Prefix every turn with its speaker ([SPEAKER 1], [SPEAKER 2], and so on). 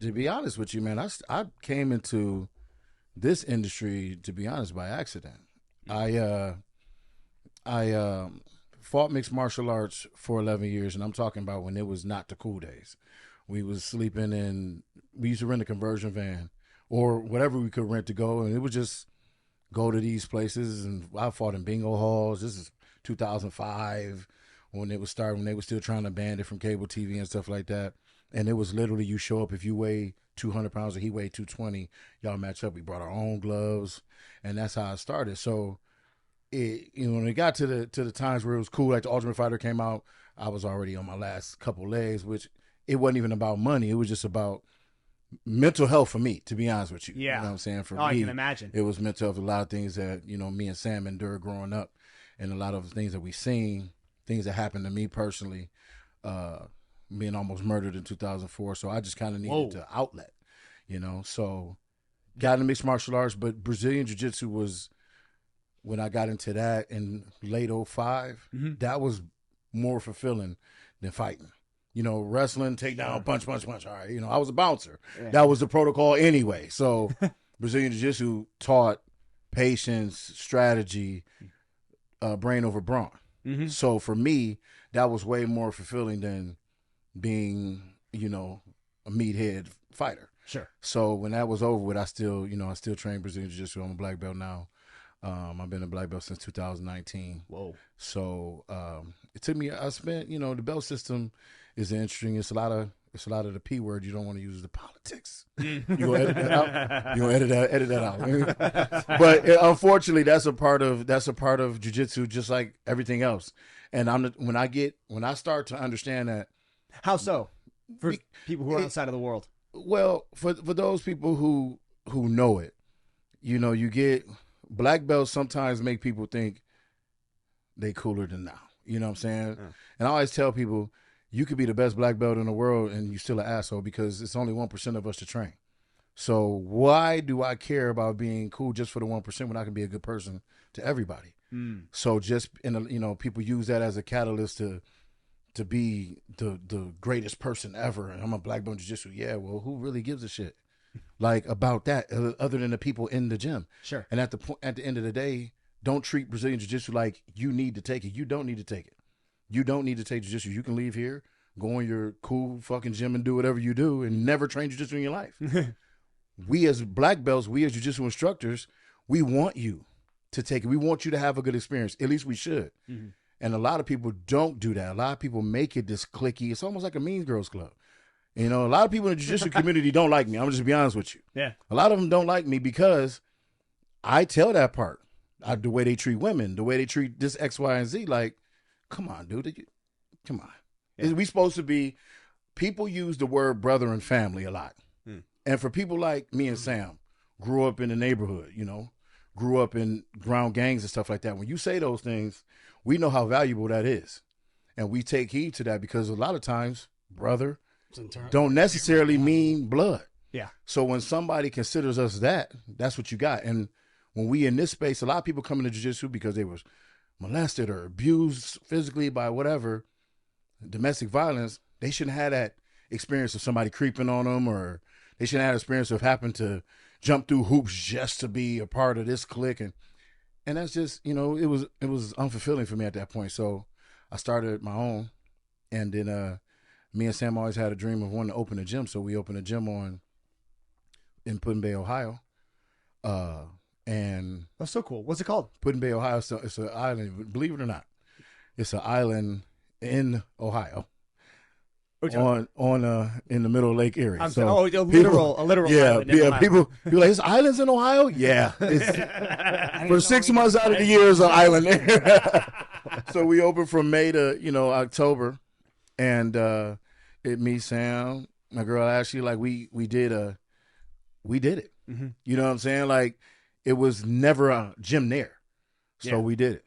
[SPEAKER 1] to be honest with you, man, I came into this industry, to be honest, by accident. I fought mixed martial arts for 11 years, and I'm talking about when it was not the cool days. We was sleeping in, we used to rent a conversion van or whatever we could rent to go, and it was just go to these places. And I fought in bingo halls. This is 2005 when it was starting, when they were still trying to ban it from cable TV and stuff like that. And it was literally, you show up, if you weigh 200 pounds and he weighed 220, y'all match up. We brought our own gloves, and that's how it started. So when it got to the times where it was cool, like the Ultimate Fighter came out, I was already on my last couple legs, which it wasn't even about money. It was just about mental health for me, to be honest with you.
[SPEAKER 2] Yeah.
[SPEAKER 1] You know what I'm saying? For me,
[SPEAKER 2] I can imagine.
[SPEAKER 1] It was mental health. A lot of things that, me and Sam endured growing up, and a lot of things that we seen, things that happened to me personally, being almost murdered in 2004. So I just kind of needed to outlet, So got into mixed martial arts, but Brazilian Jiu-Jitsu was, when I got into that in late 05, that was more fulfilling than fighting. Wrestling, take down, punch. All right, I was a bouncer. Yeah. That was the protocol anyway. So Brazilian Jiu-Jitsu taught patience, strategy, brain over brawn. So for me, that was way more fulfilling than being, a meathead fighter.
[SPEAKER 2] Sure.
[SPEAKER 1] So when that was over with, I still train Brazilian Jiu-Jitsu. I'm a black belt now. I've been a black belt since 2019.
[SPEAKER 2] Whoa.
[SPEAKER 1] So it took me, I spent, the belt system is interesting. It's a lot of the P word. You don't want to use the politics. You gonna edit that out? You gonna edit that out. But unfortunately, that's a part of jiu-jitsu, just like everything else. And when I start to understand that.
[SPEAKER 2] How so? For people who are outside of the world.
[SPEAKER 1] Well, for those people who know it, you get black belts sometimes make people think they cooler than now. You know what I'm saying? Yeah. And I always tell people, you could be the best black belt in the world and you still an asshole because it's only 1% of us to train. So why do I care about being cool just for the 1% when I can be a good person to everybody? So just people use that as a catalyst to be the greatest person ever. And I'm a black belt jiu-jitsu. Yeah, well, who really gives a shit about that other than the people in the gym?
[SPEAKER 2] Sure.
[SPEAKER 1] And at the end of the day, don't treat Brazilian jiu-jitsu like you need to take it. You don't need to take it. You don't need to take jiu-jitsu. You can leave here, go in your cool fucking gym and do whatever you do and never train jiu-jitsu in your life. We as black belts, we as jiu-jitsu instructors, we want you to take it. We want you to have a good experience. At least we should. And a lot of people don't do that. A lot of people make it this cliquey. It's almost like a Mean Girls Club. A lot of people in the jiu-jitsu community don't like me. I'm just be honest with you.
[SPEAKER 2] Yeah.
[SPEAKER 1] A lot of them don't like me because I tell that part. The way they treat women, the way they treat this X, Y, and Z. Like, come on, dude. Come on. Yeah. We supposed to be, people use the word brother and family a lot. And for people like me and Sam, grew up in the neighborhood, grew up in ground gangs and stuff like that. When you say those things, we know how valuable that is. And we take heed to that because a lot of times, brother don't necessarily mean blood.
[SPEAKER 2] Yeah.
[SPEAKER 1] So when somebody considers us that's what you got. And when we in this space, a lot of people come into jiu-jitsu because they was molested or abused physically by whatever, domestic violence. They shouldn't have that experience of somebody creeping on them, or they shouldn't have experience of having to jump through hoops just to be a part of this clique. And that's just, it was unfulfilling for me at that point. So I started my own, and then me and Sam always had a dream of wanting to open a gym. So we opened a gym in Putin Bay, Ohio. And
[SPEAKER 2] that's so cool. What's it called?
[SPEAKER 1] Putin Bay, Ohio. So it's an island, believe it or not. It's an island in Ohio. In the middle of Lake Erie.
[SPEAKER 2] A literal island.
[SPEAKER 1] Yeah, people like, there's islands in Ohio? Yeah. For 6 months out of the year, it's an island there. So we opened from May to, October. And me, Sam, my girl Ashley, like we did it. You know what I'm saying? Like, it was never a gym there. So we did it.